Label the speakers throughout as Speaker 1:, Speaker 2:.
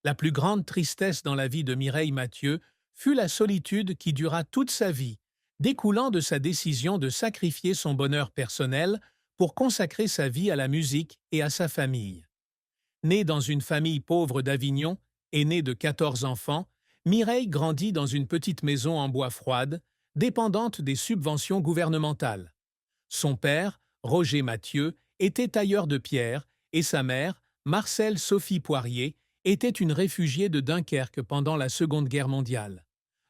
Speaker 1: La plus grande tristesse dans la vie de Mireille Mathieu fut la solitude qui dura toute sa vie, découlant de sa décision de sacrifier son bonheur personnel pour consacrer sa vie à la musique et à sa famille. Née dans une famille pauvre d'Avignon, aînée de 14 enfants, Mireille grandit dans une petite maison en bois froide, dépendante des subventions gouvernementales. Son père, Roger Mathieu, était tailleur de pierre et sa mère, Marcelle Sophie Poirier, était une réfugiée de Dunkerque pendant la Seconde Guerre mondiale.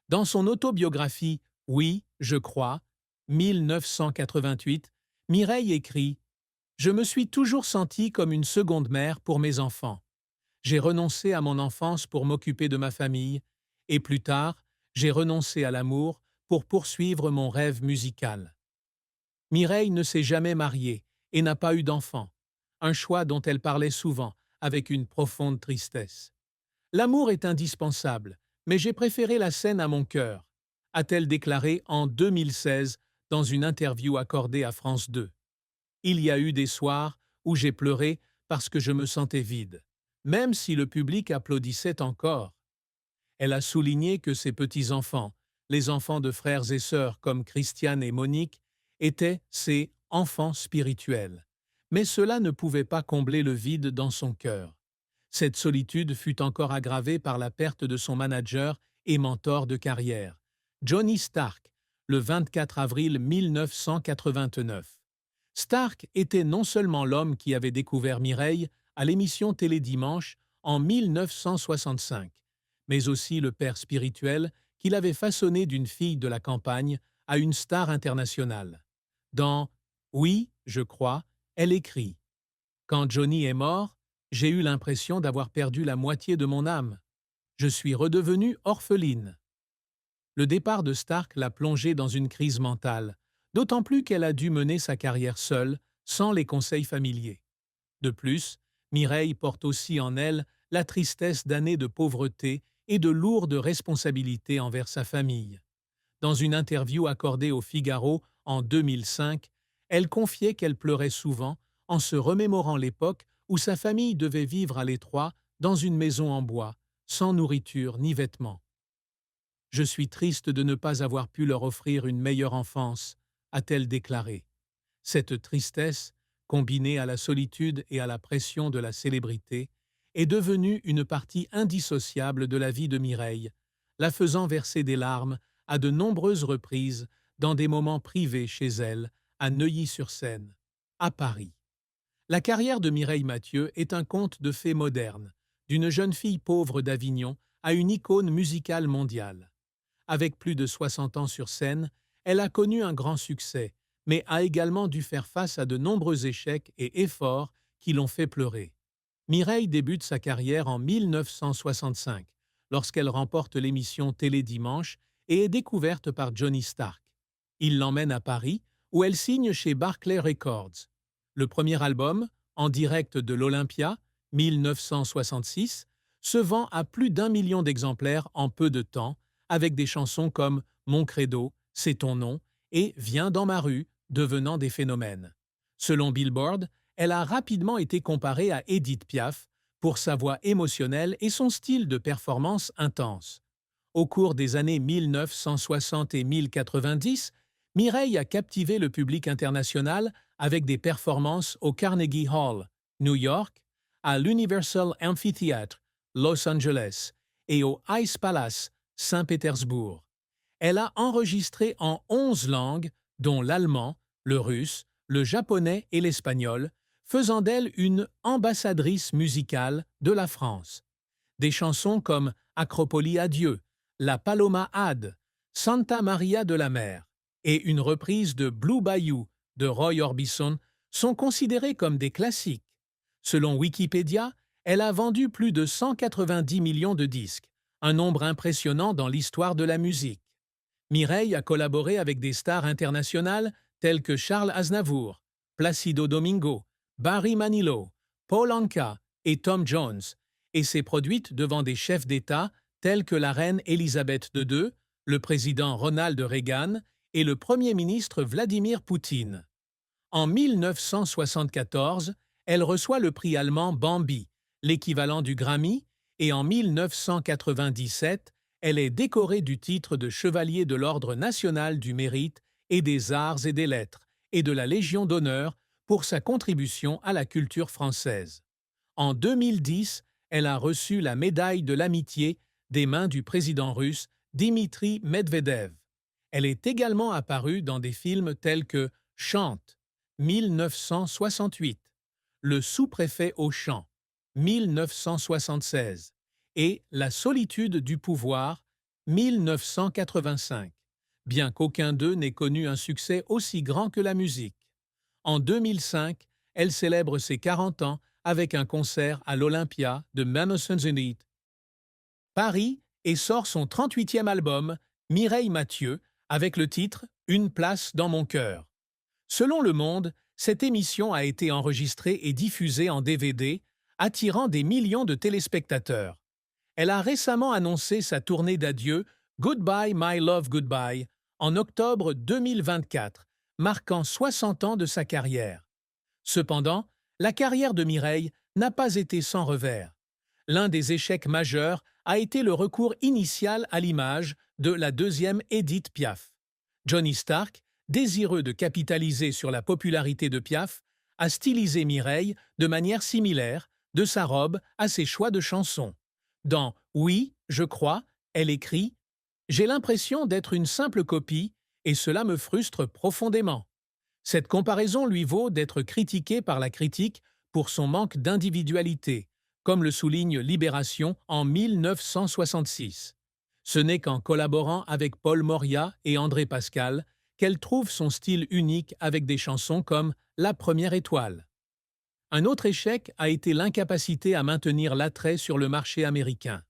Speaker 1: Dans son autobiographie Oui, je crois, 1988, Mireille écrit « Je me suis toujours sentie comme une seconde mère pour mes enfants. J'ai renoncé à mon enfance pour m'occuper de ma famille, et plus tard, j'ai renoncé à l'amour pour poursuivre mon rêve musical. » Mireille ne s'est jamais mariée et n'a pas eu d'enfant, un choix dont elle parlait souvent, avec une profonde tristesse. L'amour est indispensable, mais j'ai préféré la scène à mon cœur, a-t-elle déclaré en 2016 dans une interview accordée à France 2. Il y a eu des soirs où j'ai pleuré parce que je me sentais vide, même si le public applaudissait encore. Elle a souligné que ses petits-enfants, les enfants de frères et sœurs comme Christiane et Monique, étaient ses enfants spirituels. Mais cela ne pouvait pas combler le vide dans son cœur. Cette solitude fut encore aggravée par la perte de son manager et mentor de carrière, Johnny Stark, le 24 avril 1989. Stark était non seulement l'homme qui avait découvert Mireille à l'émission Télédimanche en 1965, mais aussi le père spirituel qui l'avait façonné d'une fille de la campagne à une star internationale. Dans Oui, je crois, elle écrit « Quand Johnny est mort, j'ai eu l'impression d'avoir perdu la moitié de mon âme. Je suis redevenue orpheline. » Le départ de Stark l'a plongée dans une crise mentale, d'autant plus qu'elle a dû mener sa carrière seule, sans les conseils familiers. De plus, Mireille porte aussi en elle la tristesse d'années de pauvreté et de lourdes responsabilités envers sa famille. Dans une interview accordée au Figaro en 2005, elle confiait qu'elle pleurait souvent en se remémorant l'époque où sa famille devait vivre à l'étroit dans une maison en bois, sans nourriture ni vêtements. « Je suis triste de ne pas avoir pu leur offrir une meilleure enfance », a-t-elle déclaré. Cette tristesse, combinée à la solitude et à la pression de la célébrité, est devenue une partie indissociable de la vie de Mireille, la faisant verser des larmes à de nombreuses reprises dans des moments privés chez elle, à Neuilly-sur-Seine, à Paris. La carrière de Mireille Mathieu est un conte de fées moderne, d'une jeune fille pauvre d'Avignon à une icône musicale mondiale. Avec plus de 60 ans sur scène, elle a connu un grand succès, mais a également dû faire face à de nombreux échecs et efforts qui l'ont fait pleurer. Mireille débute sa carrière en 1965, lorsqu'elle remporte l'émission Télédimanche et est découverte par Johnny Stark. Il l'emmène à Paris, où elle signe chez Barclay Records. Le premier album, En direct de l'Olympia, 1966, se vend à plus d'1 million d'exemplaires en peu de temps, avec des chansons comme Mon Credo, C'est ton nom et Viens dans ma rue, devenant des phénomènes. Selon Billboard, elle a rapidement été comparée à Édith Piaf pour sa voix émotionnelle et son style de performance intense. Au cours des années 1960 et 1090, Mireille a captivé le public international avec des performances au Carnegie Hall, New York, à l'Universal Amphitheatre, Los Angeles, et au Ice Palace, Saint-Pétersbourg. Elle a enregistré en 11 langues, dont l'allemand, le russe, le japonais et l'espagnol, faisant d'elle une ambassadrice musicale de la France. Des chansons comme Acropolis à Dieu, La Paloma Ad, Santa Maria de la Mer et une reprise de Blue Bayou de Roy Orbison sont considérées comme des classiques. Selon Wikipédia, elle a vendu plus de 190 millions de disques, un nombre impressionnant dans l'histoire de la musique. Mireille a collaboré avec des stars internationales telles que Charles Aznavour, Placido Domingo, Barry Manilow, Paul Anka et Tom Jones, et s'est produite devant des chefs d'État tels que la reine Élisabeth II, le président Ronald Reagan et le premier ministre Vladimir Poutine. En 1974, elle reçoit le prix allemand Bambi, l'équivalent du Grammy, et en 1997, elle est décorée du titre de Chevalier de l'Ordre national du mérite et des arts et des lettres et de la Légion d'honneur pour sa contribution à la culture française. En 2010, elle a reçu la médaille de l'amitié des mains du président russe Dmitri Medvedev. Elle est également apparue dans des films tels que Chante, 1968, Le sous-préfet au champ, 1976, et La solitude du pouvoir, 1985, bien qu'aucun d'eux n'ait connu un succès aussi grand que la musique. En 2005, elle célèbre ses 40 ans avec un concert à l'Olympia de Manson Paris et sort son 38e album, Mireille Mathieu, avec le titre Une place dans mon cœur. Selon Le Monde, cette émission a été enregistrée et diffusée en DVD, attirant des millions de téléspectateurs. Elle a récemment annoncé sa tournée d'adieu Goodbye My Love Goodbye en octobre 2024, marquant 60 ans de sa carrière. Cependant, la carrière de Mireille n'a pas été sans revers. L'un des échecs majeurs a été le recours initial à l'image de la deuxième Édith Piaf. Johnny Stark, désireux de capitaliser sur la popularité de Piaf, a stylisé Mireille de manière similaire, de sa robe à ses choix de chansons. Dans Oui, je crois, elle écrit « J'ai l'impression d'être une simple copie et cela me frustre profondément. » Cette comparaison lui vaut d'être critiquée par la critique pour son manque d'individualité, comme le souligne Libération en 1966. Ce n'est qu'en collaborant avec Paul Moria et André Pascal qu'elle trouve son style unique avec des chansons comme La première étoile. Un autre échec a été l'incapacité à maintenir l'attrait sur le marché américain.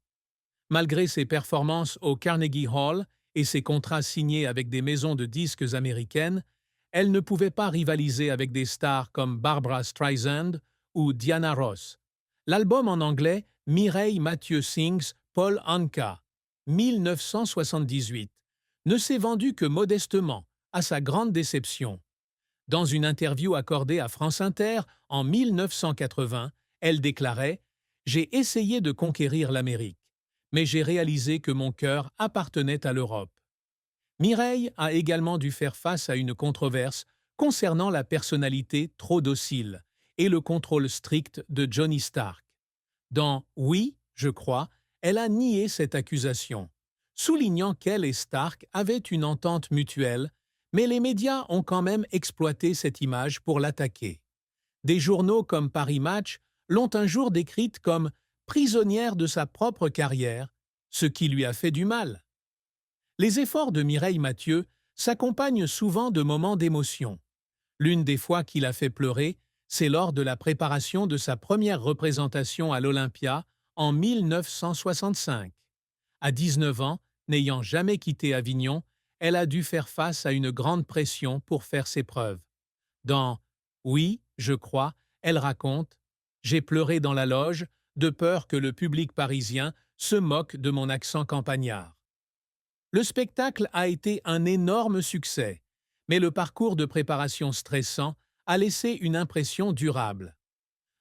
Speaker 1: Malgré ses performances au Carnegie Hall et ses contrats signés avec des maisons de disques américaines, elle ne pouvait pas rivaliser avec des stars comme Barbra Streisand ou Diana Ross. L'album en anglais Mireille Mathieu Sings Paul Anka, 1978, ne s'est vendu que modestement, à sa grande déception. Dans une interview accordée à France Inter en 1980, elle déclarait « J'ai essayé de conquérir l'Amérique, mais j'ai réalisé que mon cœur appartenait à l'Europe. » Mireille a également dû faire face à une controverse concernant la personnalité trop docile et le contrôle strict de Johnny Stark. Dans Oui, je crois, elle a nié cette accusation, soulignant qu'elle et Stark avaient une entente mutuelle, mais les médias ont quand même exploité cette image pour l'attaquer. Des journaux comme Paris Match l'ont un jour décrite comme prisonnière de sa propre carrière, ce qui lui a fait du mal. Les efforts de Mireille Mathieu s'accompagnent souvent de moments d'émotion. L'une des fois qui l'a fait pleurer, c'est lors de la préparation de sa première représentation à l'Olympia en 1965. À 19 ans, n'ayant jamais quitté Avignon, elle a dû faire face à une grande pression pour faire ses preuves. Dans Oui, je crois, elle raconte « J'ai pleuré dans la loge, de peur que le public parisien se moque de mon accent campagnard. » Le spectacle a été un énorme succès, mais le parcours de préparation stressant a laissé une impression durable.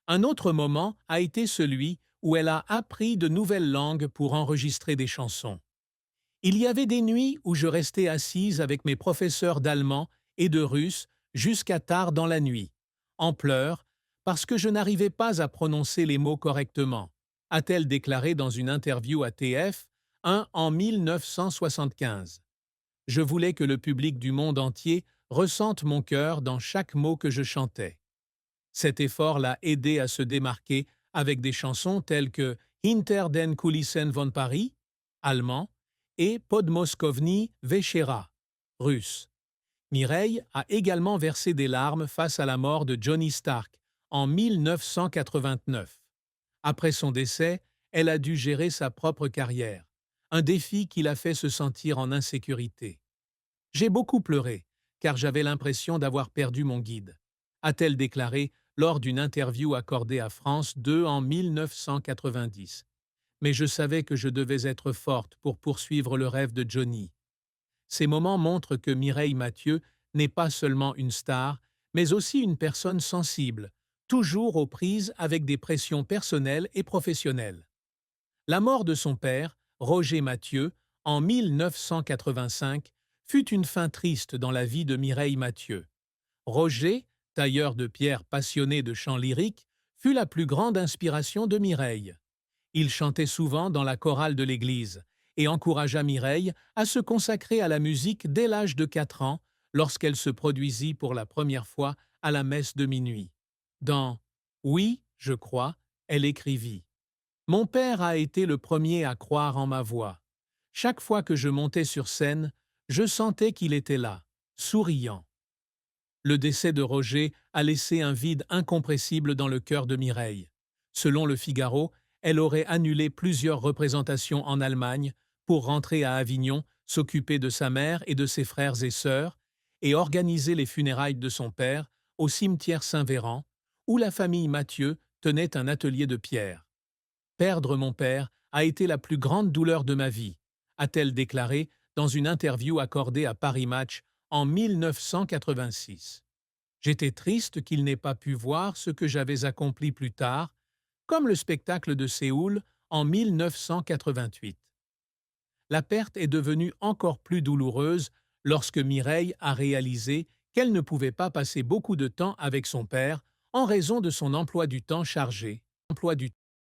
Speaker 1: Un autre moment a été celui où elle a appris de nouvelles langues pour enregistrer des chansons. Il y avait des nuits où je restais assise avec mes professeurs d'allemand et de russe jusqu'à tard dans la nuit, en pleurs, parce que je n'arrivais pas à prononcer les mots correctement, a-t-elle déclaré dans une interview à TF, en 1975. Je voulais que le public du monde entier ressente mon cœur dans chaque mot que je chantais. Cet effort l'a aidé à se démarquer avec des chansons telles que Hinter den Kulissen von Paris, allemand, et Podmoskovny Vechera, russe. Mireille a également versé des larmes face à la mort de Johnny Stark en 1989. Après son décès, elle a dû gérer sa propre carrière, un défi qui l'a fait se sentir en insécurité. « J'ai beaucoup pleuré, car j'avais l'impression d'avoir perdu mon guide », a-t-elle déclaré lors d'une interview accordée à France 2 en 1990. Mais je savais que je devais être forte pour poursuivre le rêve de Johnny. Ces moments montrent que Mireille Mathieu n'est pas seulement une star, mais aussi une personne sensible, toujours aux prises avec des pressions personnelles et professionnelles. La mort de son père, Roger Mathieu, en 1985, fut une fin triste dans la vie de Mireille Mathieu. Roger, tailleur de pierre passionné de chant lyrique, fut la plus grande inspiration de Mireille. Il chantait souvent dans la chorale de l'église et encouragea Mireille à se consacrer à la musique dès l'âge de 4 ans, lorsqu'elle se produisit pour la première fois à la messe de minuit. Dans « Oui, je crois », elle écrivit « Mon père a été le premier à croire en ma voix. Chaque fois que je montais sur scène, je sentais qu'il était là, souriant. » Le décès de Roger a laissé un vide incompressible dans le cœur de Mireille. Selon le Figaro, elle aurait annulé plusieurs représentations en Allemagne pour rentrer à Avignon, s'occuper de sa mère et de ses frères et sœurs, et organiser les funérailles de son père au cimetière Saint-Véran, où la famille Mathieu tenait un atelier de pierre. « Perdre mon père a été la plus grande douleur de ma vie », a-t-elle déclaré dans une interview accordée à Paris Match en 1986. J'étais triste qu'il n'ait pas pu voir ce que j'avais accompli plus tard, comme le spectacle de Séoul en 1988. La perte est devenue encore plus douloureuse lorsque Mireille a réalisé qu'elle ne pouvait pas passer beaucoup de temps avec son père en raison de son emploi du temps chargé.